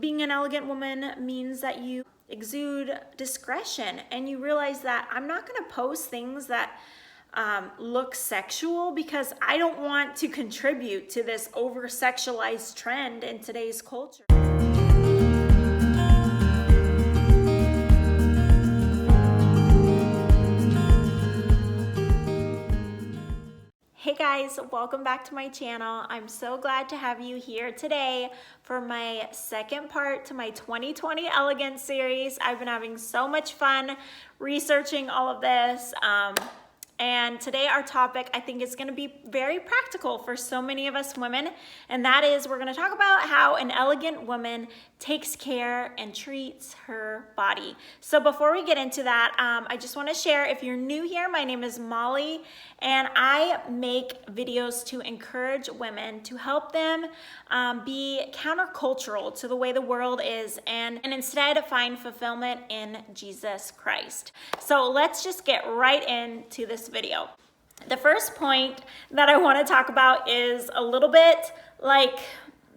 being an elegant woman means that you exude discretion and you realize that I'm not going to post things that look sexual because I don't want to contribute to this over-sexualized trend in today's culture. Hey guys, welcome back to my channel. I'm so glad to have you here today for my second part to my 2020 Elegance series. I've been having so much fun researching all of this. And today our topic, I think, is going to be very practical for so many of us women. And that is, we're going to talk about how an elegant woman takes care and treats her body. So before we get into that, I just want to share, if you're new here, my name is Molly, and I make videos to encourage women, to help them be countercultural to the way the world is, and instead find fulfillment in Jesus Christ. So let's just get right into this video. The first point that I want to talk about is a little bit like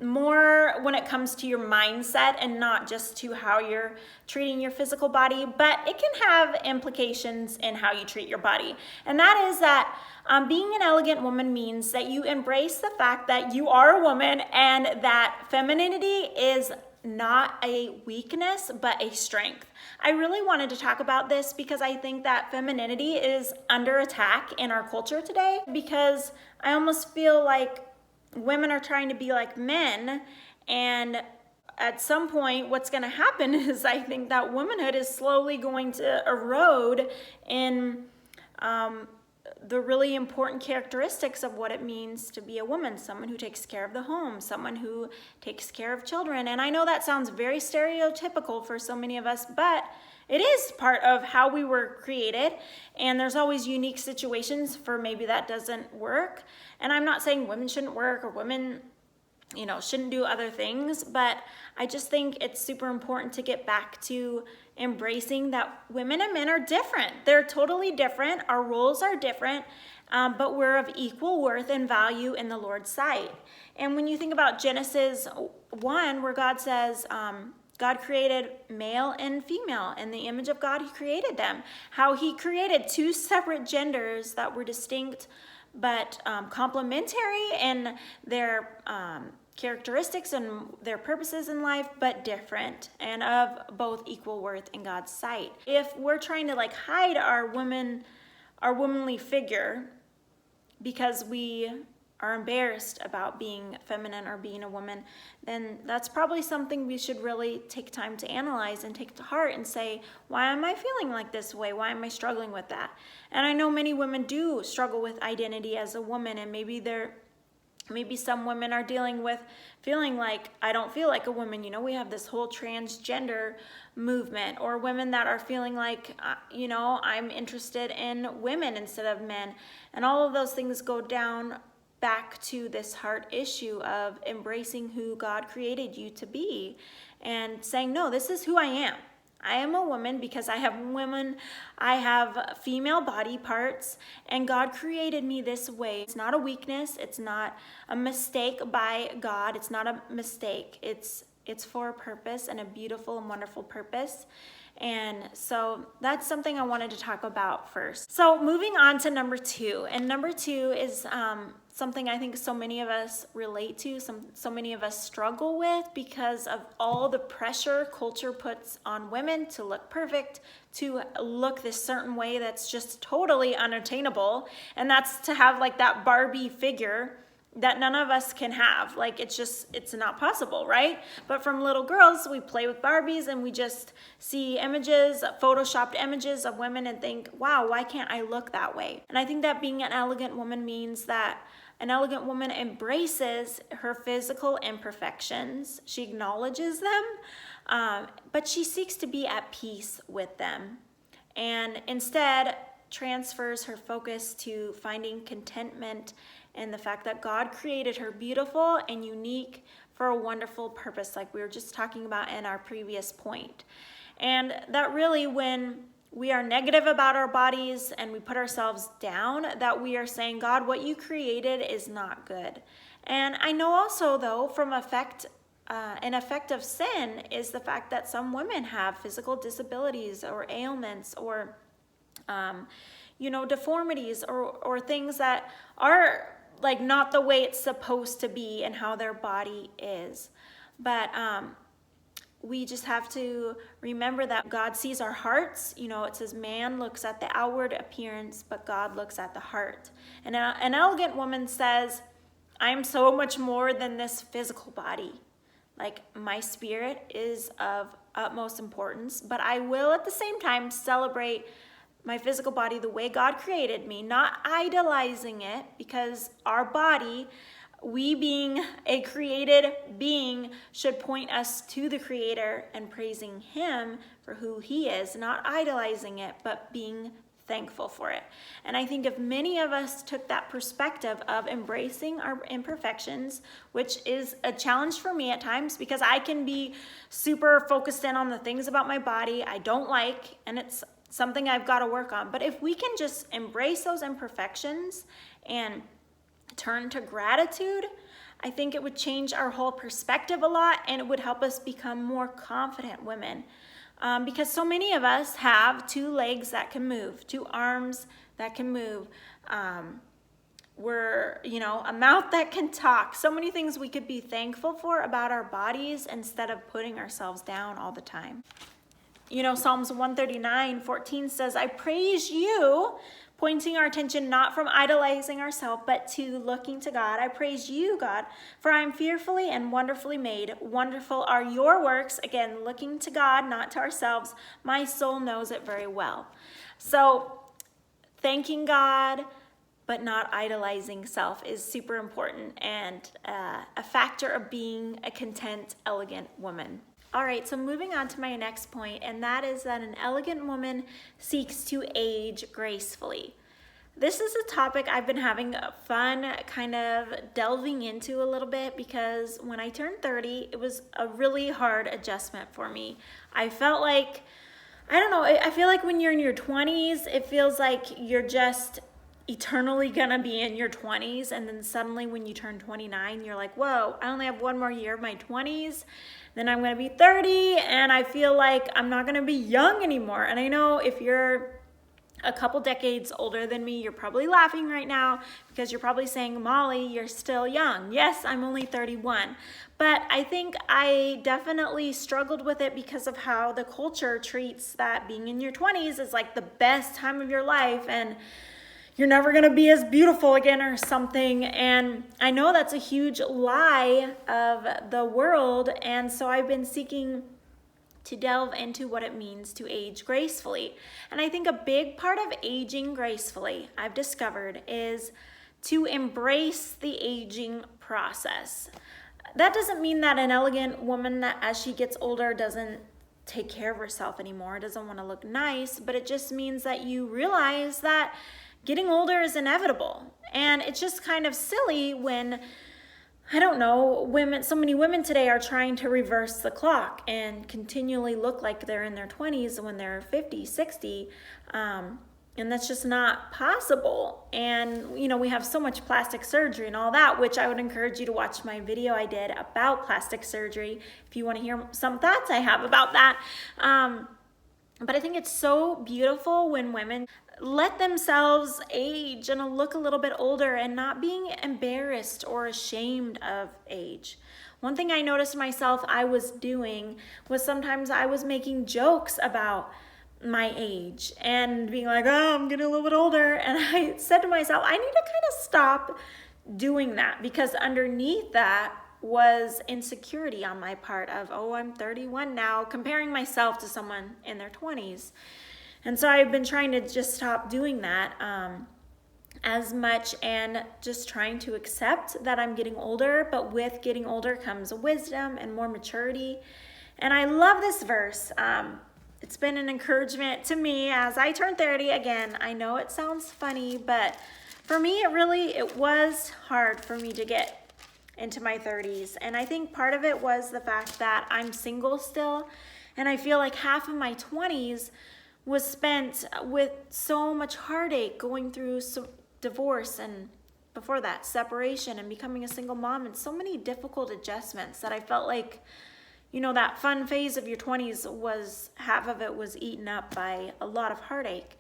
more when it comes to your mindset and not just to how you're treating your physical body, but it can have implications in how you treat your body. And that is that being an elegant woman means that you embrace the fact that you are a woman and that femininity is not a weakness, but a strength. I really wanted to talk about this because I think that femininity is under attack in our culture today, because I almost feel like women are trying to be like men, and at some point what's going to happen is I think that womanhood is slowly going to erode in the really important characteristics of what it means to be a woman, someone who takes care of the home, someone who takes care of children. And I know that sounds very stereotypical for so many of us, but it is part of how we were created, and there's always unique situations for maybe that doesn't work. And I'm not saying women shouldn't work or women, shouldn't do other things, but I just think it's super important to get back to embracing that women and men are different. They're totally different. Our roles are different, but we're of equal worth and value in the Lord's sight. And when you think about Genesis 1, where God says, God created male and female. In the image of God, he created them. How he created two separate genders that were distinct but complementary in their characteristics and their purposes in life, but different and of both equal worth in God's sight. If we're trying to hide our womanly figure because we are embarrassed about being feminine or being a woman, then that's probably something we should really take time to analyze and take to heart and say, why am I feeling like this way? Why am I struggling with that? And I know many women do struggle with identity as a woman, and maybe some women are dealing with feeling like, I don't feel like a woman. We have this whole transgender movement, or women that are feeling like, I'm interested in women instead of men. And all of those things go down back to this heart issue of embracing who God created you to be and saying, no, this is who I am. I am a woman because I have female body parts, and God created me this way. It's not a weakness. It's not a mistake by God. It's not a mistake. It's for a purpose, and a beautiful and wonderful purpose. And so that's something I wanted to talk about first. So moving on to number two. And number two is something I think so many of us relate to, so many of us struggle with because of all the pressure culture puts on women to look perfect, to look this certain way that's just totally unattainable. And that's to have that Barbie figure that none of us can have. It's not possible, right? But from little girls, we play with Barbies and we just see images, photoshopped images of women and think, wow, why can't I look that way? And I think that being an elegant woman means that an elegant woman embraces her physical imperfections. She acknowledges them, but she seeks to be at peace with them, and instead transfers her focus to finding contentment in the fact that God created her beautiful and unique for a wonderful purpose, like we were just talking about in our previous point. And that really, when we are negative about our bodies and we put ourselves down, that we are saying, God, what you created is not good. And I know also, though, from an effect of sin is the fact that some women have physical disabilities or ailments or, deformities or things that are like not the way it's supposed to be and how their body is. But we just have to remember that God sees our hearts. It says man looks at the outward appearance, but God looks at the heart. And an elegant woman says, I'm so much more than this physical body. Like, my spirit is of utmost importance, but I will at the same time celebrate my physical body the way God created me, not idolizing it, because our body, we being a created being, should point us to the Creator and praising Him for who He is, not idolizing it, but being thankful for it. And I think if many of us took that perspective of embracing our imperfections, which is a challenge for me at times because I can be super focused in on the things about my body I don't like, and it's something I've got to work on. But if we can just embrace those imperfections and turn to gratitude, I think it would change our whole perspective a lot, and it would help us become more confident women. Because so many of us have 2 legs that can move, 2 arms that can move. We're, a mouth that can talk. So many things we could be thankful for about our bodies instead of putting ourselves down all the time. Psalms 139:14 says, I praise you, pointing our attention not from idolizing ourselves, but to looking to God. I praise you, God, for I am fearfully and wonderfully made. Wonderful are your works. Again, looking to God, not to ourselves. My soul knows it very well. So thanking God, but not idolizing self is super important and a factor of being a content, elegant woman. All right, so moving on to my next point, and that is that an elegant woman seeks to age gracefully. This is a topic I've been having fun kind of delving into a little bit because when I turned 30, it was a really hard adjustment for me. I felt like, I feel like when you're in your 20s, it feels like you're just eternally gonna be in your 20s, and then suddenly when you turn 29, you're like, whoa, I only have 1 more year of my 20s, then I'm gonna be 30, and I feel like I'm not gonna be young anymore. And I know if you're a couple decades older than me, you're probably laughing right now because you're probably saying, Molly, you're still young. Yes, I'm only 31. But I think I definitely struggled with it because of how the culture treats that being in your 20s is like the best time of your life, and you're never gonna be as beautiful again or something. And I know that's a huge lie of the world. And so I've been seeking to delve into what it means to age gracefully. And I think a big part of aging gracefully, I've discovered, is to embrace the aging process. That doesn't mean that an elegant woman, that as she gets older, doesn't take care of herself anymore, doesn't want to look nice, but it just means that you realize that getting older is inevitable. And it's just kind of silly when, so many women today are trying to reverse the clock and continually look like they're in their 20s when they're 50, 60. And that's just not possible. And, we have so much plastic surgery and all that, which I would encourage you to watch my video I did about plastic surgery if you want to hear some thoughts I have about that. But I think it's so beautiful when women let themselves age and look a little bit older and not being embarrassed or ashamed of age. One thing I noticed myself I was doing was sometimes I was making jokes about my age and being like, oh, I'm getting a little bit older. And I said to myself, I need to kind of stop doing that, because underneath that was insecurity on my part of, oh, I'm 31 now, comparing myself to someone in their 20s. And so I've been trying to just stop doing that as much, and just trying to accept that I'm getting older, but with getting older comes wisdom and more maturity. And I love this verse. It's been an encouragement to me as I turn 30. Again, I know it sounds funny, but for me, it was hard for me to get into my 30s. And I think part of it was the fact that I'm single still. And I feel like half of my 20s was spent with so much heartache, going through divorce and before that, separation and becoming a single mom, and so many difficult adjustments that I felt like, you know, that fun phase of your 20s was, half of it was eaten up by a lot of heartache.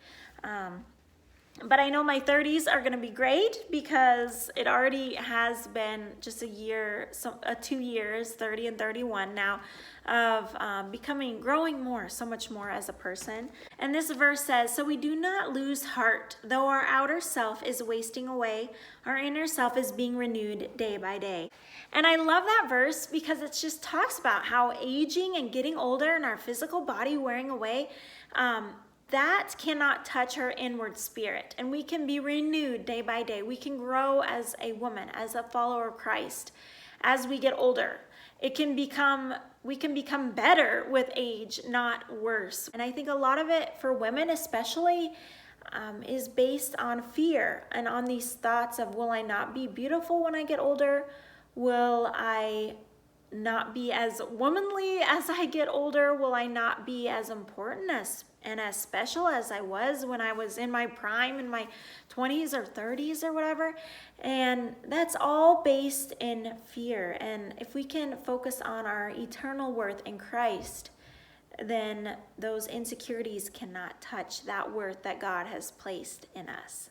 But I know my 30s are gonna be great because it already has been just a year, 2 years, 30 and 31 now, of growing more, so much more as a person. And this verse says, so we do not lose heart, though our outer self is wasting away, our inner self is being renewed day by day. And I love that verse because it just talks about how aging and getting older and our physical body wearing away, that cannot touch her inward spirit. And we can be renewed day by day. We can grow as a woman, as a follower of Christ, as we get older. We can become better with age, not worse. And I think a lot of it for women especially is based on fear and on these thoughts of, will I not be beautiful when I get older? Will I not be as womanly as I get older? Will I not be as important and as special as I was when I was in my prime, in my 20s or 30s or whatever? And that's all based in fear. And if we can focus on our eternal worth in Christ, then those insecurities cannot touch that worth that God has placed in us.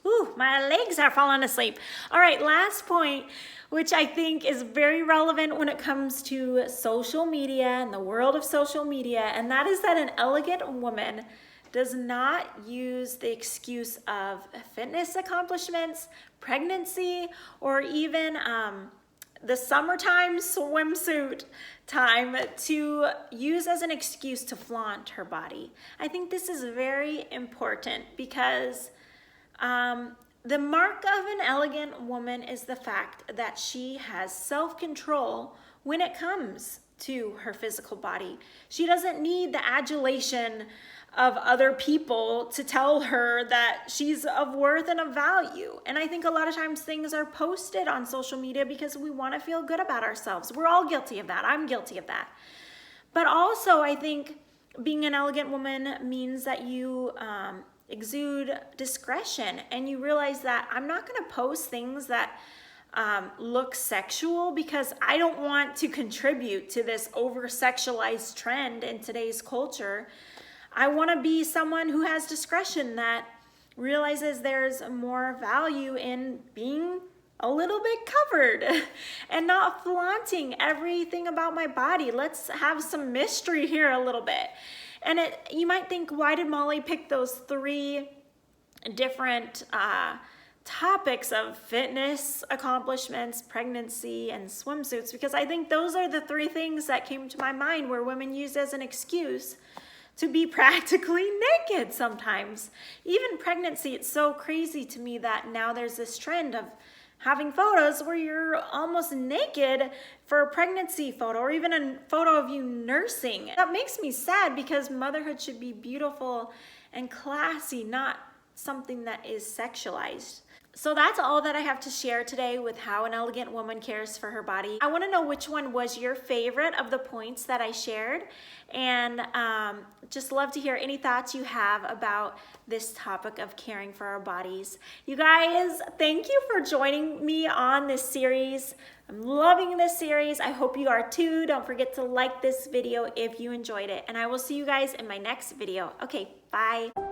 Ooh, my legs are falling asleep. All right, last point, which I think is very relevant when it comes to social media and the world of social media, and that is that an elegant woman does not use the excuse of fitness accomplishments, pregnancy, or even the summertime swimsuit time to use as an excuse to flaunt her body. I think this is very important because the mark of an elegant woman is the fact that she has self-control when it comes to her physical body. She doesn't need the adulation of other people to tell her that she's of worth and of value. And I think a lot of times things are posted on social media because we want to feel good about ourselves. We're all guilty of that. I'm guilty of that. But also I think being an elegant woman means that you exude discretion, and you realize that I'm not going to post things that look sexual because I don't want to contribute to this over-sexualized trend in today's culture. I want to be someone who has discretion, that realizes there's more value in being a little bit covered and not flaunting everything about my body. Let's have some mystery here a little bit. And you might think, why did Molly pick those 3 different topics of fitness, accomplishments, pregnancy, and swimsuits? Because I think those are the 3 things that came to my mind where women use as an excuse to be practically naked sometimes. Even pregnancy, it's so crazy to me that now there's this trend of having photos where you're almost naked for a pregnancy photo, or even a photo of you nursing. That makes me sad because motherhood should be beautiful and classy, not something that is sexualized. So that's all that I have to share today with how an elegant woman cares for her body. I want to know which one was your favorite of the points that I shared, and just love to hear any thoughts you have about this topic of caring for our bodies. You guys, thank you for joining me on this series. I'm loving this series. I hope you are too. Don't forget to like this video if you enjoyed it, and I will see you guys in my next video. Okay, bye.